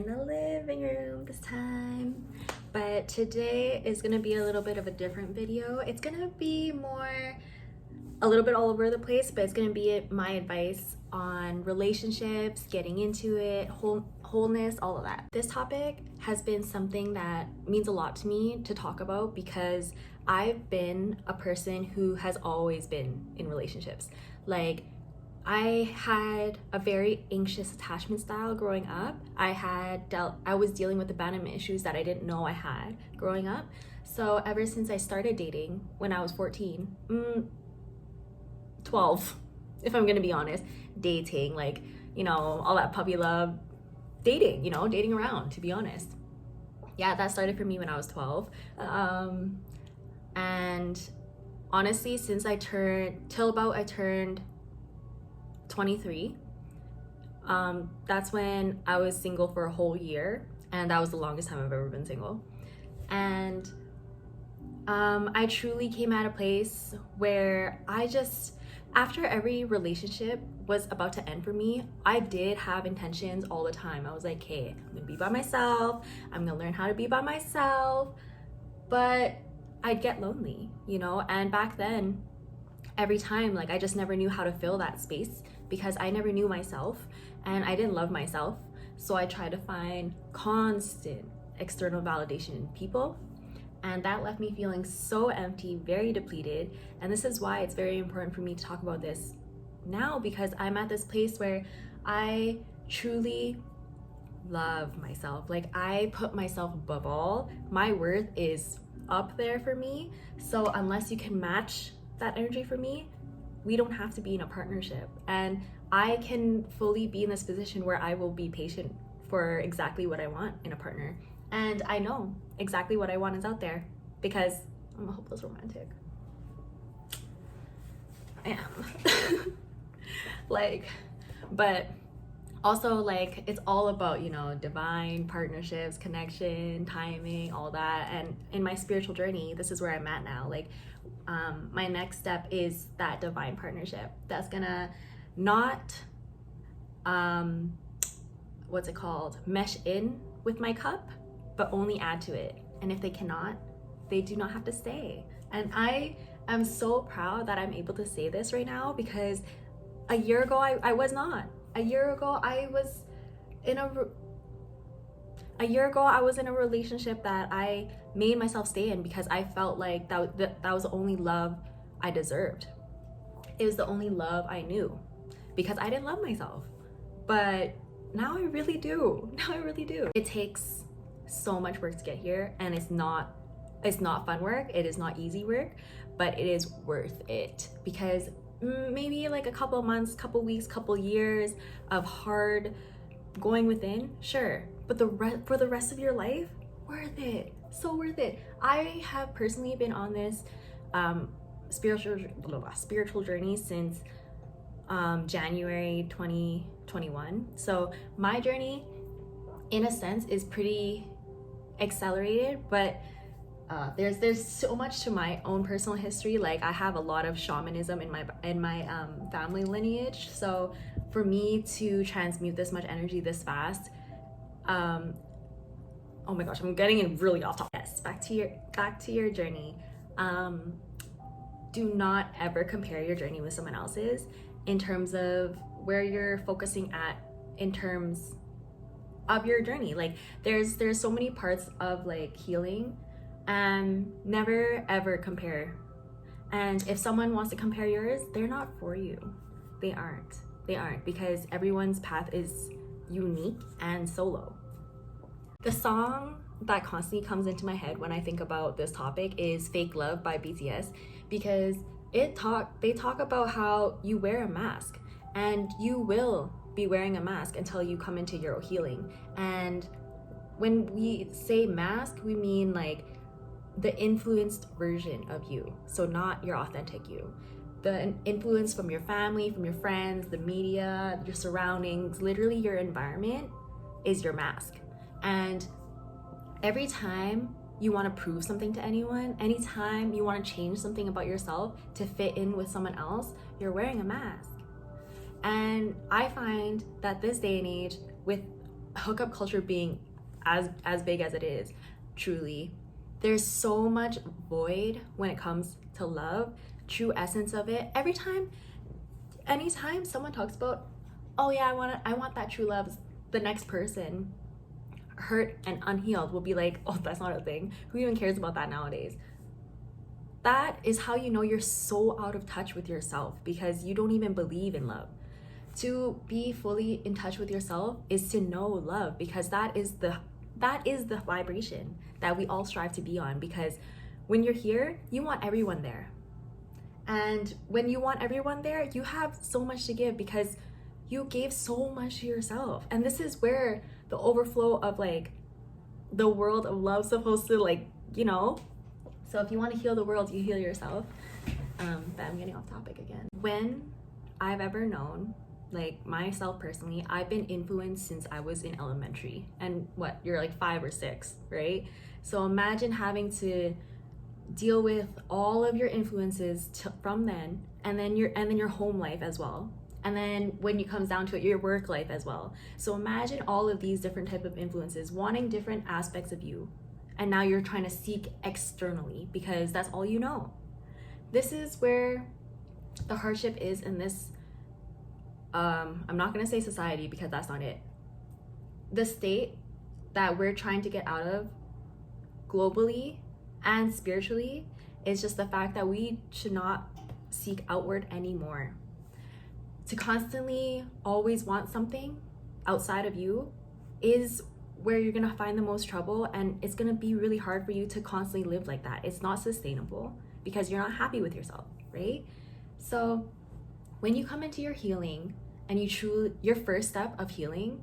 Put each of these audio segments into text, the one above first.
the living room this time. But today is gonna be a little bit of a different video. It's gonna be a little bit all over the place, but it's gonna be my advice on relationships, getting into it, wholeness, all of that. This topic has been something that means a lot to me to talk about because I've been a person who has always been in relationships. Like, I had a very anxious attachment style growing up. I was dealing with abandonment issues that I didn't know I had growing up. So ever since I started dating when I was 14, 12, if I'm gonna be honest, dating, like, all that puppy love, dating, dating around, to be honest. Yeah, that started for me when I was 12. And honestly, since I turned 23, that's when I was single for a whole year, and that was the longest time I've ever been single. And I truly came at a place where after every relationship was about to end for me, I did have intentions all the time. I was like, hey, I'm gonna be by myself, I'm gonna learn how to be by myself. But I'd get lonely, and back then, every time, like, I just never knew how to fill that space because I never knew myself and I didn't love myself. So I tried to find constant external validation in people, and that left me feeling so empty, very depleted. And this is why it's very important for me to talk about this now, because I'm at this place where I truly love myself. Like, I put myself above all. My worth is up there for me. So unless you can match that energy for me, we don't have to be in a partnership. And I can fully be in this position where I will be patient for exactly what I want in a partner. And I know exactly what I want is out there because I'm a hopeless romantic. I am. But also, like, it's all about, divine partnerships, connection, timing, all that. And in my spiritual journey, this is where I'm at now. Like, my next step is that divine partnership that's gonna not, mesh in with my cup, but only add to it. And if they cannot, they do not have to stay. And I am so proud that I'm able to say this right now, because a year ago, I was not. A year ago, I was in a relationship that I made myself stay in because I felt like that was the only love I deserved. It was the only love I knew because I didn't love myself. But now I really do. It takes so much work to get here, and it's not fun work. It is not easy work, but it is worth it, because maybe like a couple months, couple weeks, couple years of hard going within, sure, but for the rest of your life, worth it. So worth it. I have personally been on this spiritual journey since January 2021. So my journey, in a sense, is pretty accelerated, but there's so much to my own personal history. Like, I have a lot of shamanism in my family lineage. So for me to transmute this much energy this fast, oh my gosh, I'm getting in really off topic. Yes, back to your journey. Do not ever compare your journey with someone else's in terms of where you're focusing at in terms of your journey. Like, there's so many parts of, like, healing, and never ever compare. And if someone wants to compare yours, they're not for you. They aren't, because everyone's path is unique and solo. The song that constantly comes into my head when I think about this topic is Fake Love by BTS, because they talk about how you wear a mask, and you will be wearing a mask until you come into your healing. And when we say mask, we mean like the influenced version of you, so not your authentic you. The influence from your family, from your friends, the media, your surroundings, literally your environment is your mask. And every time you want to prove something to anyone, anytime you want to change something about yourself to fit in with someone else, you're wearing a mask. And I find that this day and age, with hookup culture being as big as it is, truly, there's so much void when it comes to love, true essence of it. Anytime someone talks about, oh yeah, I want that true love, the next person, hurt and unhealed, will be like, oh, that's not a thing. Who even cares about that nowadays? That is how you know you're so out of touch with yourself, because you don't even believe in love. To be fully in touch with yourself is to know love, because that is the vibration that we all strive to be on. Because when you're here, you want everyone there. And when you want everyone there, you have so much to give, because you gave so much to yourself. And this is where the overflow of like the world of love supposed to, like, you know. So if you want to heal the world, you heal yourself. But I'm getting off topic again. When I've ever known, like myself personally, I've been influenced since I was in elementary. And what, you're like 5 or 6, right? So imagine having to deal with all of your influences from then, and then your home life as well, and then when it comes down to it, your work life as well. So imagine all of these different type of influences wanting different aspects of you, and now you're trying to seek externally because that's all you know. This is where the hardship is in this, I'm not going to say society, because that's not it, the state that we're trying to get out of globally and spiritually, is just the fact that we should not seek outward anymore. To constantly always want something outside of you is where you're gonna find the most trouble, and it's gonna be really hard for you to constantly live like that. It's not sustainable because you're not happy with yourself, right? So when you come into your healing and your first step of healing,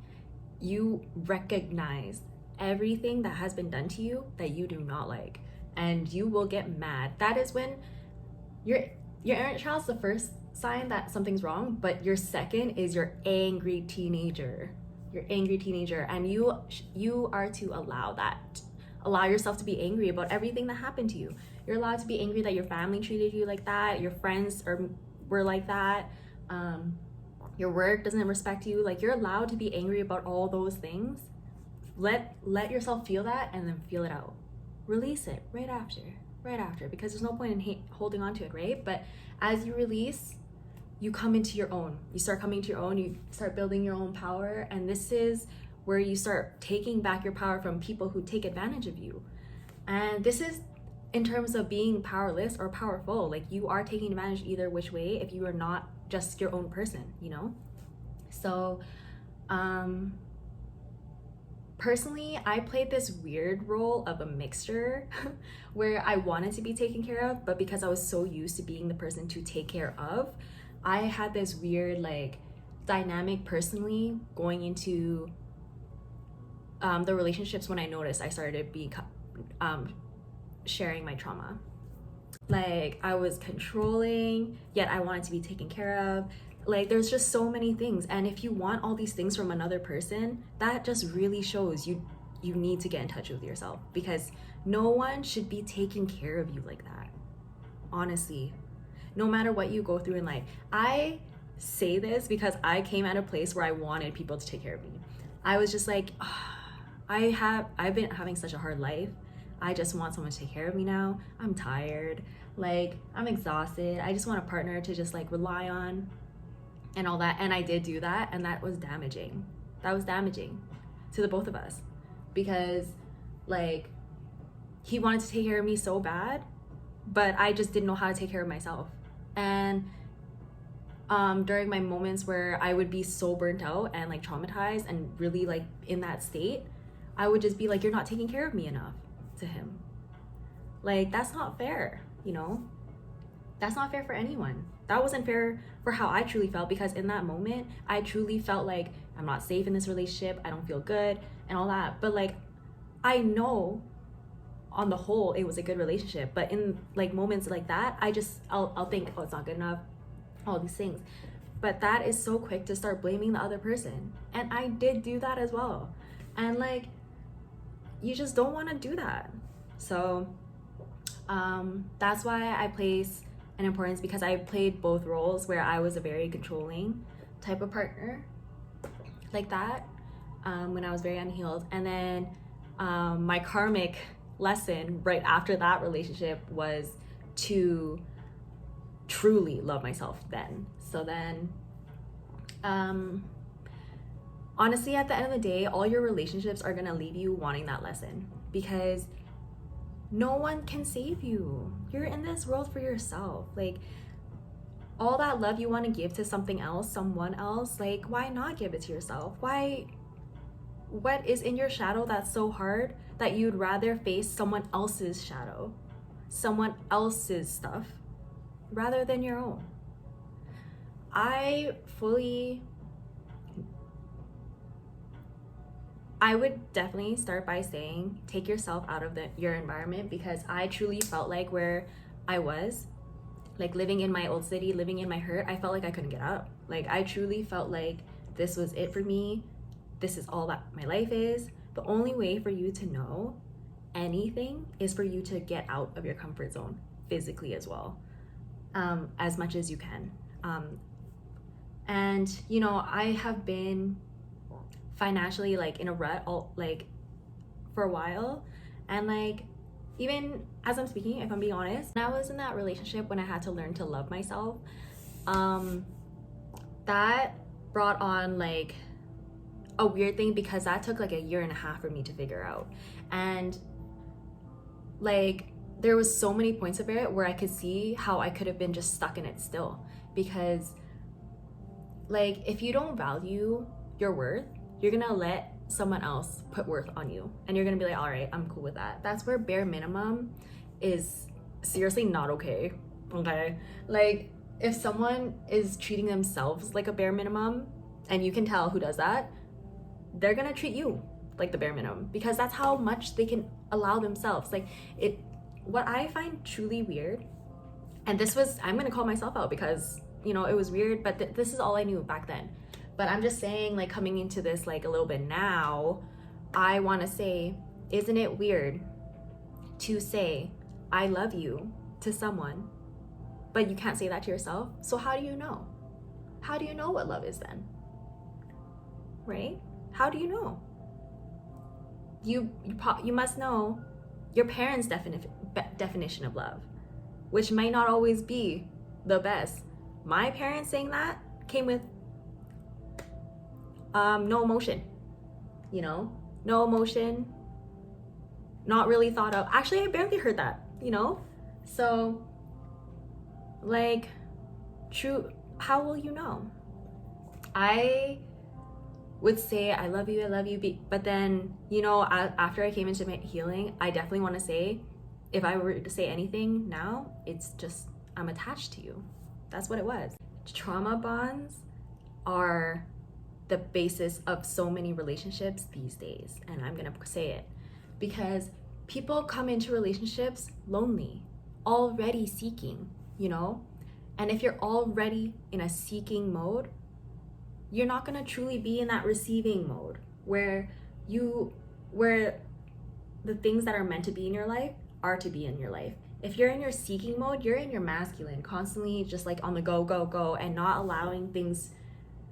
you recognize everything that has been done to you that you do not like, and you will get mad. That is when your inner child's the first sign that something's wrong, but your second is your angry teenager. And you are to allow yourself to be angry about everything that happened to you. You're allowed to be angry that your family treated you like that, your friends were like that, your work doesn't respect you. Like, you're allowed to be angry about all those things. Let yourself feel that, and then feel it out. Release it right after, because there's no point in holding on to it, right? But as you release, you come into your own. You start coming to your own. You start building your own power, and this is where you start taking back your power from people who take advantage of you. And this is in terms of being powerless or powerful. Like, you are taking advantage either which way if you are not just your own person, you know? So, personally, I played this weird role of a mixture where I wanted to be taken care of, but because I was so used to being the person to take care of, I had this weird like dynamic personally going into the relationships when I noticed I started sharing my trauma. Like, I was controlling, yet I wanted to be taken care of. Like, there's just so many things, and if you want all these things from another person, that just really shows you need to get in touch with yourself, because no one should be taking care of you like that, honestly. No matter what you go through in life. I say this because I came at a place where I wanted people to take care of me. I was just like, I've been having such a hard life. I just want someone to take care of me now. I'm tired, like, I'm exhausted. I just want a partner to just like rely on and all that. And I did do that, and that was damaging. To the both of us, because like, he wanted to take care of me so bad, but I just didn't know how to take care of myself. And during my moments where I would be so burnt out and like traumatized and really like in that state, I would just be like, you're not taking care of me enough, to him. Like, that's not fair, you know? That's not fair for anyone. That wasn't fair for how I truly felt, because in that moment, I truly felt like I'm not safe in this relationship, I don't feel good, and all that. But like, I know on the whole it was a good relationship, but in like moments like that, I'll think, oh, it's not good enough, all these things. But that is so quick to start blaming the other person, and I did do that as well. And like, you just don't want to do that. So that's why I place an importance, because I played both roles, where I was a very controlling type of partner like that, when I was very unhealed. And then my karmic lesson right after that relationship was to truly love myself then. So then, honestly, at the end of the day, all your relationships are gonna leave you wanting that lesson, because no one can save you. You're in this world for yourself. Like, all that love you want to give to something else, someone else, like, why not give it to yourself? What is in your shadow that's so hard that you'd rather face someone else's shadow, someone else's stuff, rather than your own? I would definitely start by saying, take yourself out of your environment, because I truly felt like where I was, like living in my old city, living in my hurt, I felt like I couldn't get out. Like, I truly felt like this was it for me. This is all that my life is. The only way for you to know anything is for you to get out of your comfort zone physically as well, as much as you can. And you know, I have been financially like in a rut for a while, and like, even as I'm speaking, if I'm being honest, when I was in that relationship, when I had to learn to love myself, that brought on like a weird thing, because that took like a year and a half for me to figure out. And like, there was so many points of it where I could see how I could have been just stuck in it still, because like, if you don't value your worth, you're gonna let someone else put worth on you, and you're gonna be like, all right, I'm cool with that. That's where bare minimum is seriously not okay. Like, if someone is treating themselves like a bare minimum, and you can tell who does that, they're gonna treat you like the bare minimum, because that's how much they can allow themselves. Like, what I find truly weird, and I'm gonna call myself out because, you know, it was weird, but this is all I knew back then. But I'm just saying, like, coming into this like a little bit now, I want to say, isn't it weird to say I love you to someone, but you can't say that to yourself? So how do you know? How do you know what love is then? Right? How do you know? You must know your parents' definition of love, which might not always be the best. My parents saying that came with no emotion, you know, no emotion, not really thought of. Actually, I barely heard that, you know? So like, true, how will you know? I would say I love you, but then, you know, after I came into my healing, I definitely want to say, if I were to say anything now, it's just, I'm attached to you. That's what it was. Trauma bonds are the basis of so many relationships these days, and I'm gonna say it because people come into relationships lonely, already seeking, you know? And if you're already in a seeking mode, you're not gonna truly be in that receiving mode where the things that are meant to be in your life are to be in your life. If you're in your seeking mode, you're in your masculine, constantly just like on the go, and not allowing things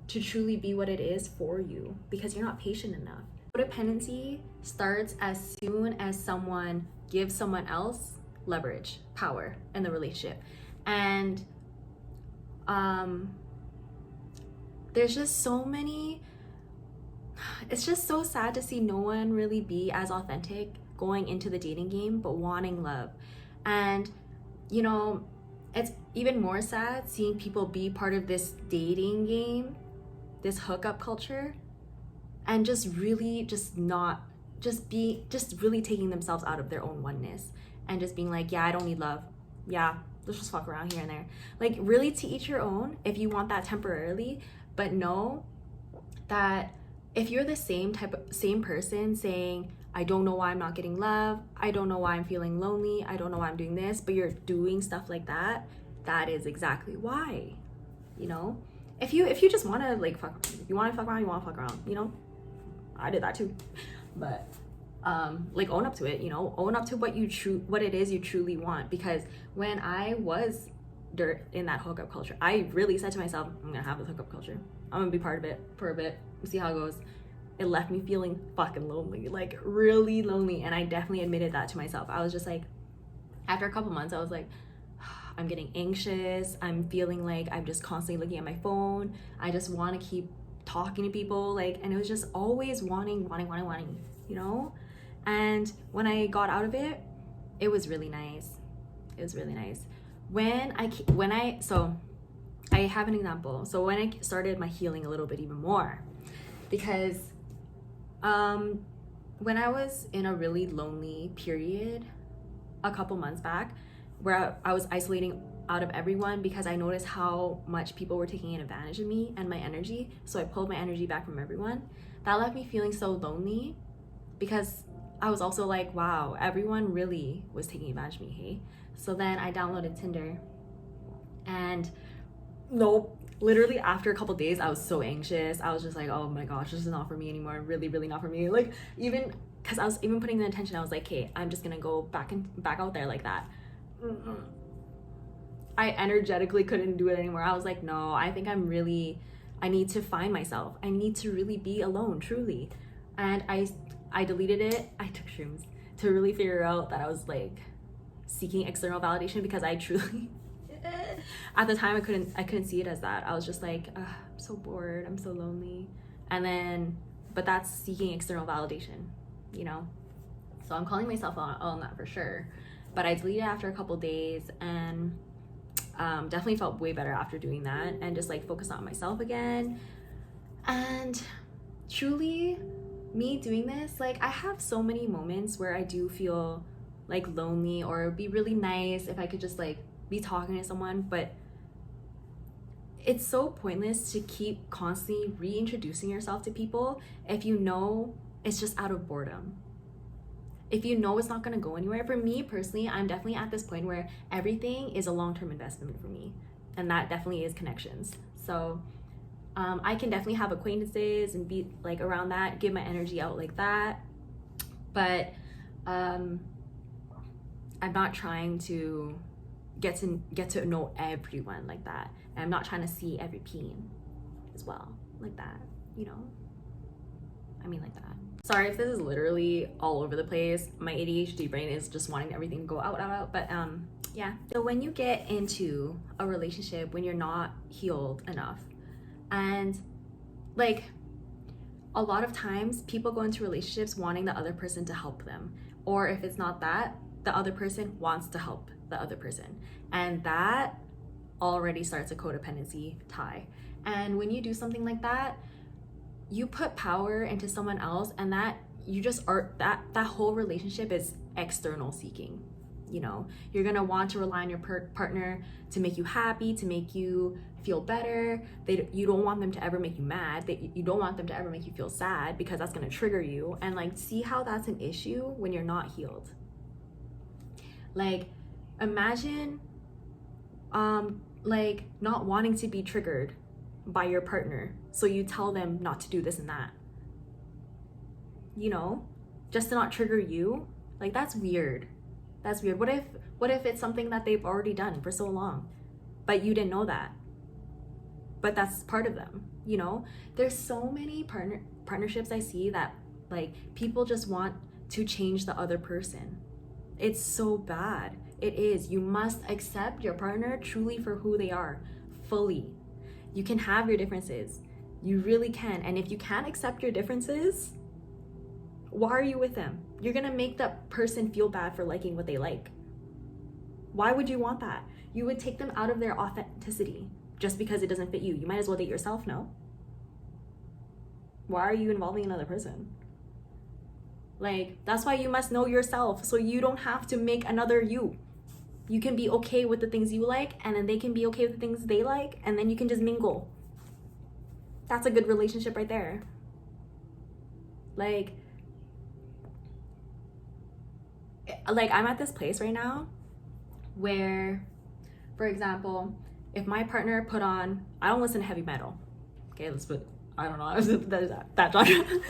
to truly be what it is for you, because you're not patient enough. Codependency starts as soon as someone gives someone else leverage, power in the relationship. And there's just so many, it's just so sad to see no one really be as authentic going into the dating game, but wanting love. And you know, it's even more sad seeing people be part of this dating game, this hookup culture, and just really really taking themselves out of their own oneness, and just being like, yeah, I don't need love, yeah, let's just fuck around here and there. Like, really, to each your own if you want that temporarily, but know that if you're the same person saying, I don't know why I'm not getting love, I don't know why I'm feeling lonely, I don't know why I'm doing this, but you're doing stuff like that, that is exactly why. You know, if you just want to like fuck, you want to fuck around, you know, I did that too. But like, own up to it, you know, own up to what it is you truly want. Because when I was in that hookup culture, I really said to myself, I'm gonna have this hookup culture, I'm gonna be part of it for a bit, see how it goes. it left me feeling fucking lonely, like really lonely. And I definitely admitted that to myself. I was just like, after a couple months, I was like, I'm getting anxious. I'm feeling like I'm just constantly looking at my phone. I just want to keep talking to people, like, and it was just always wanting, you know? And when I got out of it, it was really nice. It was really nice. So I have an example. So when I started my healing a little bit even more, because when I was in a really lonely period a couple months back, where I was isolating out of everyone because I noticed how much people were taking advantage of me and my energy. So I pulled my energy back from everyone. That left me feeling so lonely, because I was also like, wow, everyone really was taking advantage of me, hey? So then I downloaded Tinder, and nope, literally after a couple days, I was so anxious. I was just like, oh my gosh, this is not for me anymore. Really, really not for me. Like, even because I was even putting the intention, I was like, hey, I'm just gonna go back out there like that. I energetically couldn't do it anymore. I was like, no, I think I need to find myself. I need to really be alone, truly. And I deleted it. I took shrooms to really figure out that I was like seeking external validation, because I truly at the time I couldn't see it as that. I was just like, I'm so bored, I'm so lonely. And then, but that's seeking external validation, you know? So I'm calling myself on that for sure. But I deleted it after a couple days, and definitely felt way better after doing that, and just like focused on myself again. And truly, me doing this, like, I have so many moments where I do feel like lonely, or it would be really nice if I could just like be talking to someone, but it's so pointless to keep constantly reintroducing yourself to people if you know it's just out of boredom. If you know it's not going to go anywhere. For me personally, I'm definitely at this point where everything is a long-term investment for me, and that definitely is connections. So I can definitely have acquaintances and be like around that, give my energy out like that, but I'm not trying to get to know everyone like that, and I'm not trying to see every peen as well like that, you know? I mean, like that. Sorry if this is literally all over the place. My ADHD brain is just wanting everything to go out, but yeah. So when you get into a relationship when you're not healed enough, and like a lot of times people go into relationships wanting the other person to help them, or if it's not that, the other person wants to help the other person, and that already starts a codependency tie. And when you do something like that, you put power into someone else, and that you just are that whole relationship is external seeking. You know, you're gonna want to rely on your partner to make you happy, to make you feel better. You don't want them to ever make you mad. You don't want them to ever make you feel sad, because that's gonna trigger you. And like, see how that's an issue when you're not healed. Like, imagine like not wanting to be triggered by your partner, so you tell them not to do this and that, you know, just to not trigger you. Like, that's weird. What if it's something that they've already done for so long, but you didn't know that, but that's part of them, you know? There's so many partnerships I see that like people just want to change the other person. It's so bad. It is. You must accept your partner truly for who they are, fully. You can have your differences. You really can. And if you can't accept your differences, why are you with them? You're gonna make that person feel bad for liking what they like. Why would you want that? You would take them out of their authenticity just because it doesn't fit you. You might as well date yourself, no? Why are you involving another person? Like, that's why you must know yourself, so you don't have to make another you. You can be okay with the things you like, and then they can be okay with the things they like, and then you can just mingle. That's a good relationship right there. Like I'm at this place right now where, for example, if my partner put on, I don't listen to heavy metal. Okay, I don't know, that genre.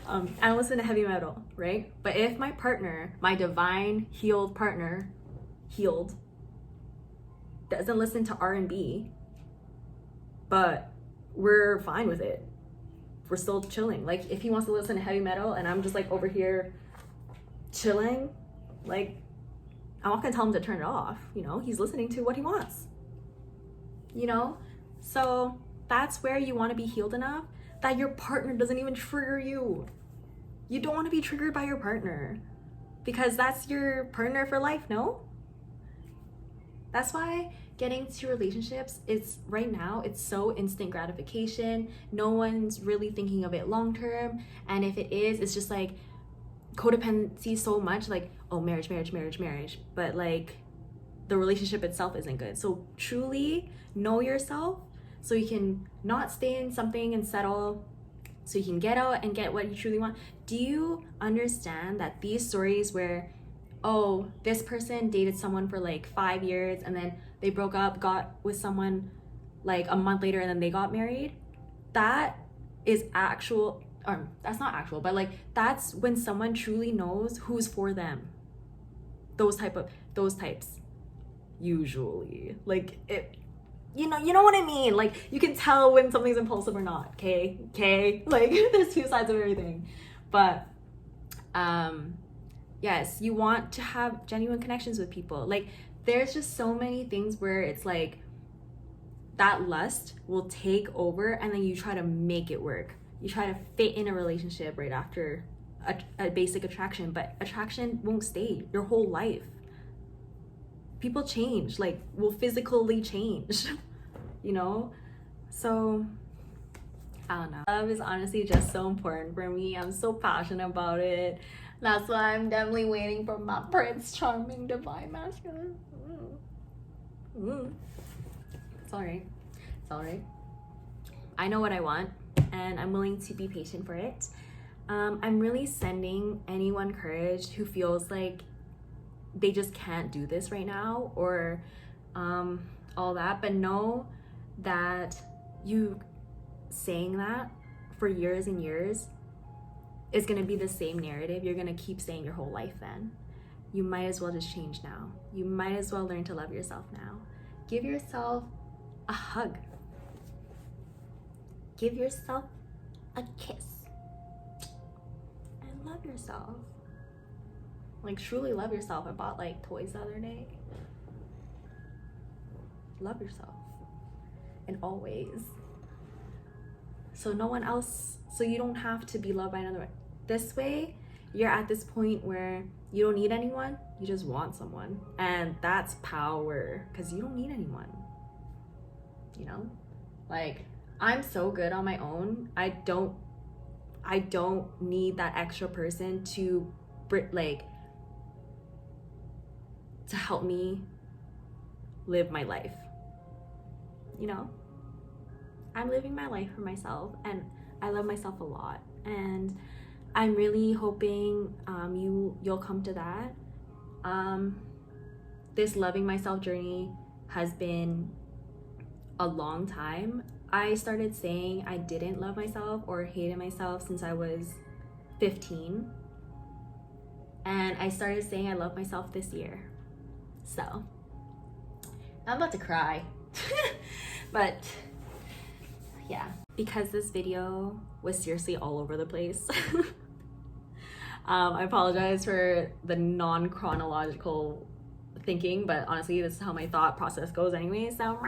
I don't listen to heavy metal, right? But if my partner, my divine healed partner, doesn't listen to R&B, but we're fine with it, we're still chilling. Like if he wants to listen to heavy metal and I'm just like over here chilling, like I'm not gonna tell him to turn it off, you know? He's listening to what he wants, you know? So that's where you want to be healed enough that your partner doesn't even trigger you. You don't want to be triggered by your partner because that's your partner for life, no? That's why getting to relationships, it's right now, it's so instant gratification. No one's really thinking of it long term. And if it is, it's just like codependency so much, like, oh, marriage. But like the relationship itself isn't good. So truly know yourself so you can not stay in something and settle, so you can get out and get what you truly want. Do you understand that these stories where, oh, this person dated someone for like 5 years and then they broke up, got with someone like a month later and then they got married, that is actual, or that's not actual, but like that's when someone truly knows who's for them. Those types usually, like it, you know what I mean? Like you can tell when something's impulsive or not. Okay, like there's two sides of everything. But yes, you want to have genuine connections with people. Like there's just so many things where it's like that lust will take over and then you try to make it work. You try to fit in a relationship right after a basic attraction, but attraction won't stay your whole life. People change, like will physically change, you know? So I don't know. Love is honestly just so important for me. I'm so passionate about it. That's why I'm definitely waiting for my Prince Charming Divine Masculine. It's alright. I know what I want and I'm willing to be patient for it. I'm really sending anyone courage who feels like they just can't do this right now or all that, but know that you saying that for years and years is going to be the same narrative you're going to keep saying your whole life. Then you might as well just change now. You might as well learn to love yourself now. Give yourself a hug, give yourself a kiss, and love yourself. Like truly love yourself. I bought like toys the other day. Love yourself in all ways. So no one else, so you don't have to be loved by another. This way, you're at this point where you don't need anyone, you just want someone. And that's power, because you don't need anyone. You know? Like, I'm so good on my own. I don't need that extra person to like to help me live my life. You know? I'm living my life for myself and I love myself a lot, and I'm really hoping you'll come to that. This loving myself journey has been a long time. I started saying I didn't love myself or hated myself since I was 15, and I started saying I love myself this year. So I'm about to cry. But yeah, because this video was seriously all over the place. I apologize for the non-chronological thinking, but honestly, this is how my thought process goes anyway. So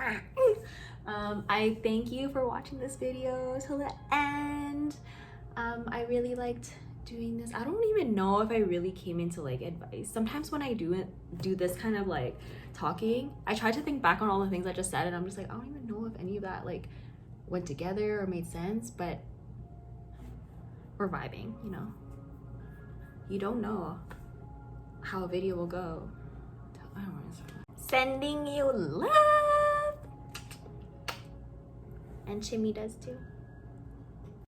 I thank you for watching this video till the end. I really liked doing this. I don't even know if I really came into like advice. Sometimes when I do this kind of like talking, I try to think back on all the things I just said and I'm just like, I don't even know if any of that like went together or made sense, but we're vibing, you know. You don't know how a video will go. I don't want to start. Sending you love, and Chimmy does too.